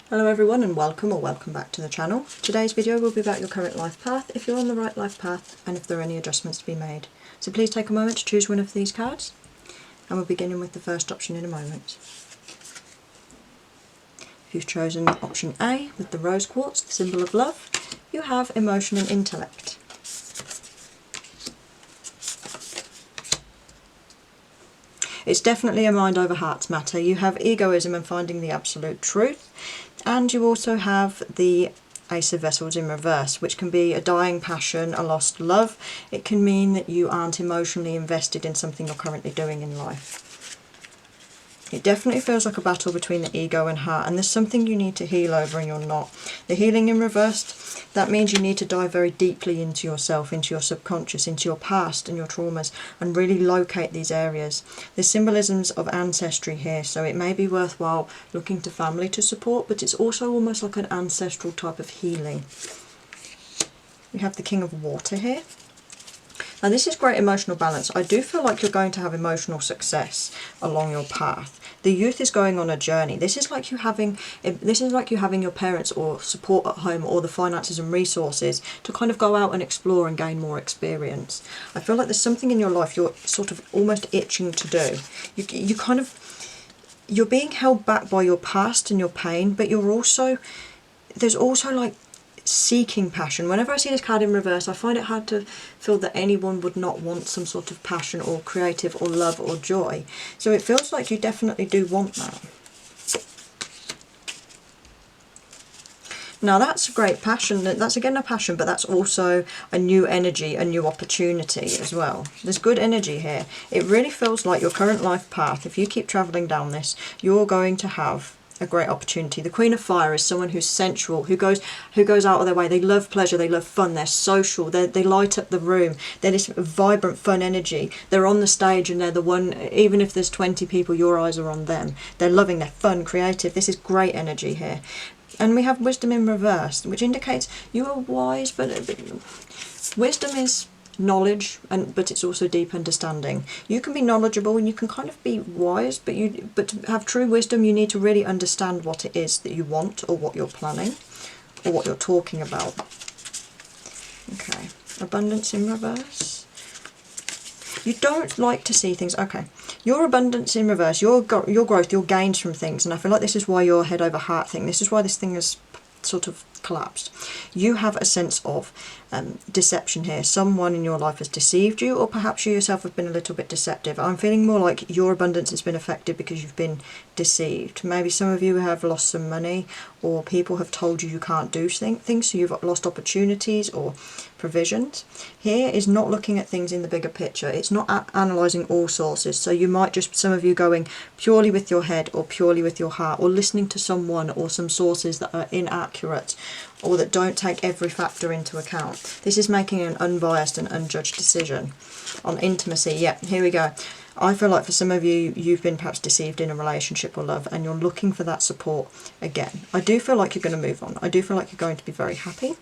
Hello everyone and welcome back to the channel. Today's video will be about your current life path, if you're on the right life path and if there are any adjustments to be made. So please take a moment to choose one of these cards and we'll begin with the first option in a moment. If you've chosen option A with the rose quartz, the symbol of love, you have emotion and intellect. It's definitely a mind over heart's matter. You have egoism and finding the absolute truth. And you also have the Ace of Vessels in reverse, which can be a dying passion, a lost love. It can mean that you aren't emotionally invested in something you're currently doing in life. It definitely feels like a battle between the ego and heart, and there's something you need to heal over and you're not. The healing in reverse, that means you need to dive very deeply into yourself, into your subconscious, into your past and your traumas, and really locate these areas. There's symbolisms of ancestry here, so it may be worthwhile looking to family to support, but it's also almost like an ancestral type of healing. We have the King of Water here. Now this is great emotional balance. I do feel like you're going to have emotional success along your path. The youth is going on a journey. This is like you having your parents or support at home or the finances and resources to kind of go out and explore and gain more experience. I feel like there's something in your life you're sort of almost itching to do. You're being held back by your past and your pain, but there's also like seeking passion. Whenever I see this card in reverse, I find it hard to feel that anyone would not want some sort of passion or creative or love or joy. So it feels like you definitely do want that. Now that's a great passion. That's again a passion, but that's also a new energy, a new opportunity as well. There's good energy here. It really feels like your current life path, if you keep travelling down this, you're going to have a great opportunity. The Queen of Fire is someone who's sensual, who goes out of their way. They love pleasure, they love fun, they're social, they light up the room. They're this vibrant, fun energy. They're on the stage and they're the one, even if there's 20 people, your eyes are on them. They're loving, they're fun, creative. This is great energy here. And we have Wisdom in reverse, which indicates you are wise, but wisdom is knowledge, but it's also deep understanding. You can be knowledgeable and you can kind of be wise, but to have true wisdom you need to really understand what it is that you want or what you're planning or what you're talking about. Okay, abundance in reverse. You don't like to see things. Okay, your abundance in reverse, your growth, your gains from things, and I feel like this is why your head over heart thing, this is why this thing is sort of collapsed. You have a sense of deception here. Someone in your life has deceived you, or perhaps you yourself have been a little bit deceptive. I'm feeling more like your abundance has been affected because you've been deceived. Maybe some of you have lost some money, or people have told you can't do things, so you've lost opportunities or provisions. Here is not looking at things in the bigger picture. It's not analysing all sources, so you might just, some of you going purely with your head or purely with your heart, or listening to someone or some sources that are inaccurate or that don't take every factor into account. This is making an unbiased and unjudged decision. On intimacy, yeah, here we go. I feel like for some of you, you've been perhaps deceived in a relationship or love and you're looking for that support again. I do feel like you're going to move on. I do feel like you're going to be very happy.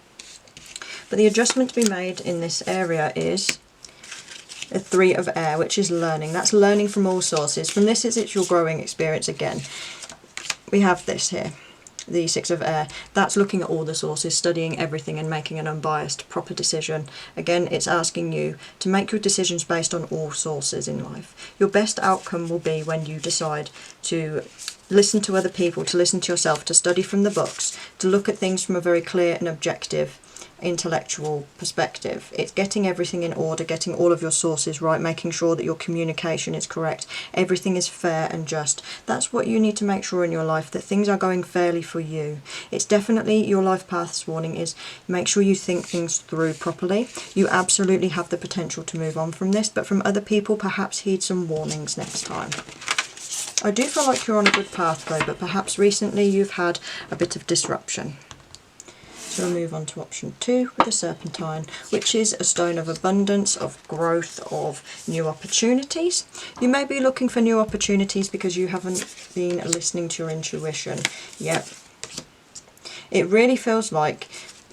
But the adjustment to be made in this area is a 3 of air, which is learning. That's learning from all sources. From this, it's your growing experience again. We have this here, the 6 of air. That's looking at all the sources, studying everything and making an unbiased, proper decision. Again, it's asking you to make your decisions based on all sources in life. Your best outcome will be when you decide to listen to other people, to listen to yourself, to study from the books, to look at things from a very clear and objective intellectual perspective. It's getting everything in order, getting all of your sources right, making sure that your communication is correct, everything is fair and just. That's what you need to make sure in your life, that things are going fairly for you. It's definitely your life path's warning is make sure you think things through properly. You absolutely have the potential to move on from this, but from other people perhaps heed some warnings next time. I do feel like you're on a good path though, but perhaps recently you've had a bit of disruption. So we'll move on to option 2 with the Serpentine, which is a stone of abundance, of growth, of new opportunities. You may be looking for new opportunities because you haven't been listening to your intuition yet. It really feels like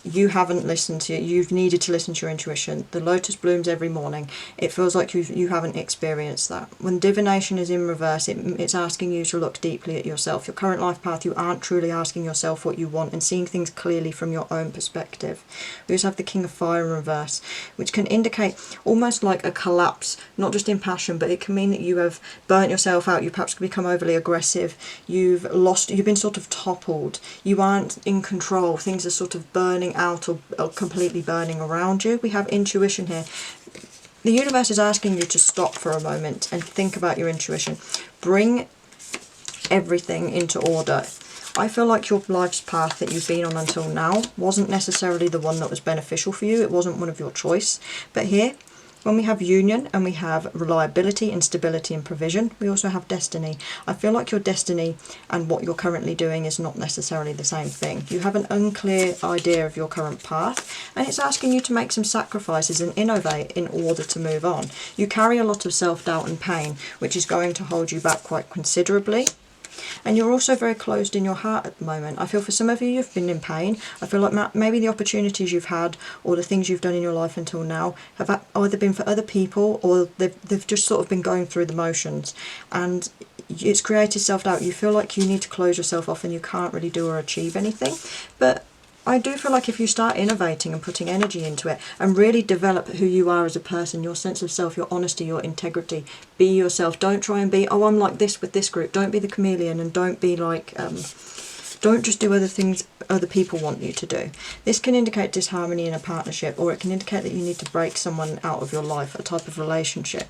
you haven't listened to it. You've needed to listen to your intuition. The lotus blooms every morning. It feels like you haven't experienced that. When divination is in reverse, it's asking you to look deeply at yourself. Your current life path, you aren't truly asking yourself what you want and seeing things clearly from your own perspective. We also have the King of Fire in reverse, which can indicate almost like a collapse, not just in passion, but it can mean that you have burnt yourself out. You perhaps become overly aggressive. You've been sort of toppled. You aren't in control. Things are sort of burning out or completely burning around you. We have intuition here. The universe is asking you to stop for a moment and think about your intuition. Bring everything into order. I feel like your life's path that you've been on until now wasn't necessarily the one that was beneficial for you. It wasn't one of your choice. But here, when we have union and we have reliability and stability and provision, we also have destiny. I feel like your destiny and what you're currently doing is not necessarily the same thing. You have an unclear idea of your current path, and it's asking you to make some sacrifices and innovate in order to move on. You carry a lot of self-doubt and pain, which is going to hold you back quite considerably. And you're also very closed in your heart at the moment. I feel for some of you, you've been in pain. I feel like maybe the opportunities you've had or the things you've done in your life until now have either been for other people or they've just sort of been going through the motions. And it's created self-doubt. You feel like you need to close yourself off and you can't really do or achieve anything. But I do feel like if you start innovating and putting energy into it and really develop who you are as a person, your sense of self, your honesty, your integrity, be yourself. Don't try and be, oh, I'm like this with this group. Don't be the chameleon, and don't be like, don't just do other things other people want you to do. This can indicate disharmony in a partnership, or it can indicate that you need to break someone out of your life, a type of relationship.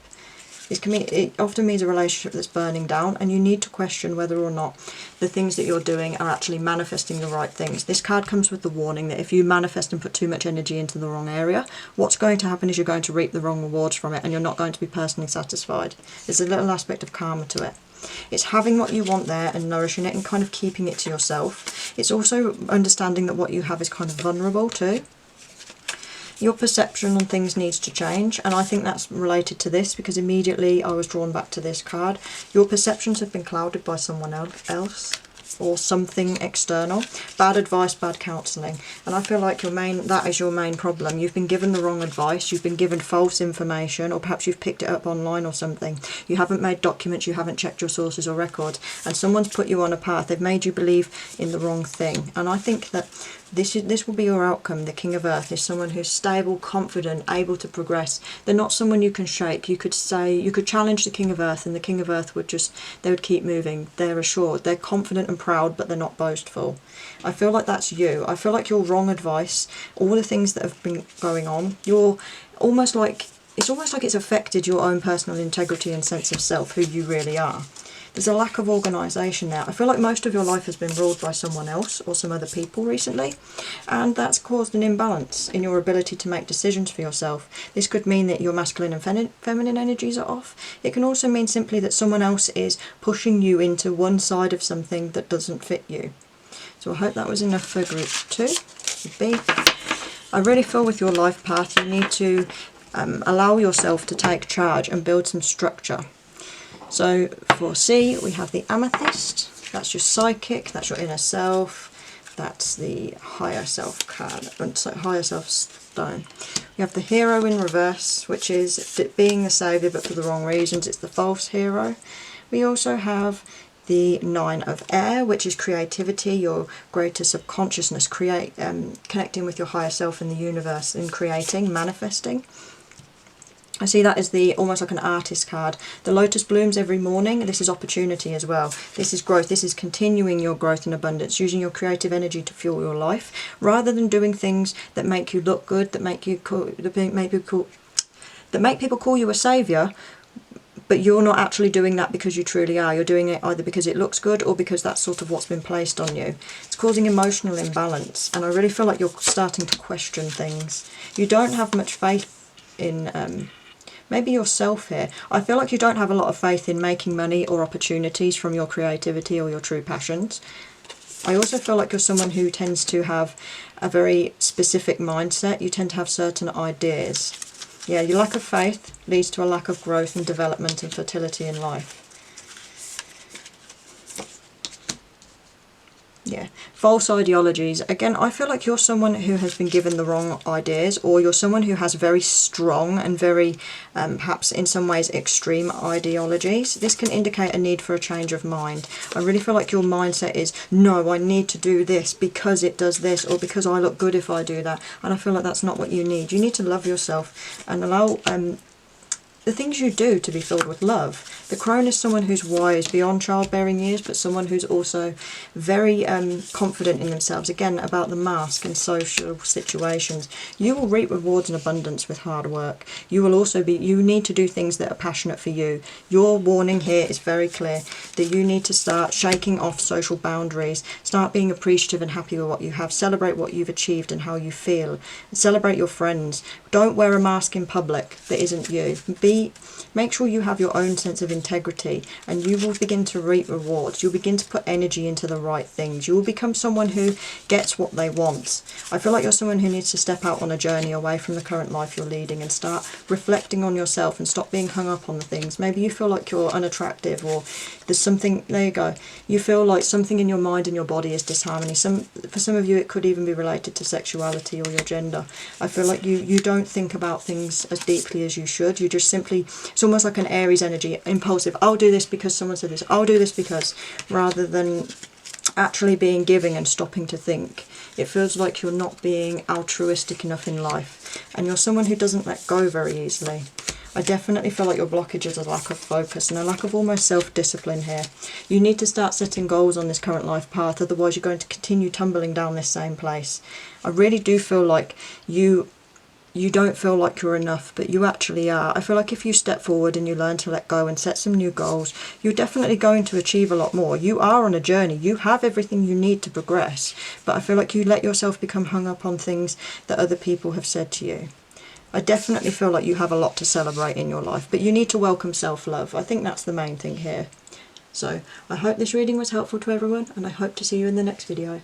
It often means a relationship that's burning down, and you need to question whether or not the things that you're doing are actually manifesting the right things. This card comes with the warning that if you manifest and put too much energy into the wrong area, what's going to happen is you're going to reap the wrong rewards from it, and you're not going to be personally satisfied. There's a little aspect of karma to it. It's having what you want there and nourishing it and kind of keeping it to yourself. It's also understanding that what you have is kind of vulnerable too. Your perception on things needs to change, and I think that's related to this because immediately I was drawn back to this card. Your perceptions have been clouded by someone else or something external. Bad advice, bad counselling, and I feel like that is your main problem. You've been given the wrong advice, you've been given false information, or perhaps you've picked it up online or something. You haven't made documents, you haven't checked your sources or records, and someone's put you on a path. They've made you believe in the wrong thing, and I think that this will be your outcome. The King of Earth is someone who's stable, confident, able to progress. They're not someone you can shake. You could challenge the King of Earth and the King of Earth would keep moving. They're assured. They're confident and proud, but they're not boastful. I feel like that's you. I feel like your wrong advice, all the things that have been going on, it's almost like it's affected your own personal integrity and sense of self, who you really are. There's a lack of organisation now. I feel like most of your life has been ruled by someone else or some other people recently, and that's caused an imbalance in your ability to make decisions for yourself. This could mean that your masculine and feminine energies are off. It can also mean simply that someone else is pushing you into one side of something that doesn't fit you. So I hope that was enough for group 2. B. I really feel with your life path you need to allow yourself to take charge and build some structure. So for C, we have the Amethyst. That's your psychic, that's your inner self, that's the higher self card, higher self stone. We have the Hero in reverse, which is being the saviour but for the wrong reasons. It's the false hero. We also have the 9 of Air, which is creativity, your greater subconsciousness, connecting with your higher self in the universe and creating, manifesting. I see that as almost like an artist card. The lotus blooms every morning. This is opportunity as well. This is growth. This is continuing your growth and abundance, using your creative energy to fuel your life, rather than doing things that make you look good, that make people call you a saviour, but you're not actually doing that because you truly are. You're doing it either because it looks good or because that's sort of what's been placed on you. It's causing emotional imbalance, and I really feel like you're starting to question things. You don't have much faith in maybe yourself here. I feel like you don't have a lot of faith in making money or opportunities from your creativity or your true passions. I also feel like you're someone who tends to have a very specific mindset. You tend to have certain ideas. Yeah, your lack of faith leads to a lack of growth and development and fertility in life. Yeah, false ideologies. Again, I feel like you're someone who has been given the wrong ideas, or you're someone who has very strong and very, perhaps in some ways, extreme ideologies. This can indicate a need for a change of mind. I really feel like your mindset is, no, I need to do this because it does this, or because I look good if I do that. And I feel like that's not what you need. You need to love yourself and allow the things you do to be filled with love. The crone is someone who's wise beyond childbearing years, but someone who's also very confident in themselves. Again, about the mask and social situations. You will reap rewards in abundance with hard work. You will also you need to do things that are passionate for you. Your warning here is very clear, that you need to start shaking off social boundaries. Start being appreciative and happy with what you have. Celebrate what you've achieved and how you feel. Celebrate your friends. Don't wear a mask in public that isn't you. Make sure you have your own sense of integrity, and you will begin to reap rewards. You'll begin to put energy into the right things. You will become someone who gets what they want. I feel like you're someone who needs to step out on a journey away from the current life you're leading and start reflecting on yourself and stop being hung up on the things. Maybe you feel like you're unattractive, or there's something, there you go, you feel like something in your mind and your body is disharmony. For some of you it could even be related to sexuality or your gender. I feel like you don't think about things as deeply as you should. You just simply, it's almost like an Aries energy, impulsive. I'll do this because someone said this. I'll do this because, rather than actually being giving and stopping to think. It feels like you're not being altruistic enough in life, and you're someone who doesn't let go very easily. I definitely feel like your blockage is a lack of focus and a lack of almost self-discipline here. You need to start setting goals on this current life path, otherwise you're going to continue tumbling down this same place. I really do feel like you don't feel like you're enough, but you actually are. I feel like if you step forward and you learn to let go and set some new goals, you're definitely going to achieve a lot more. You are on a journey. You have everything you need to progress, but I feel like you let yourself become hung up on things that other people have said to you. I definitely feel like you have a lot to celebrate in your life, but you need to welcome self-love. I think that's the main thing here. So I hope this reading was helpful to everyone, and I hope to see you in the next video.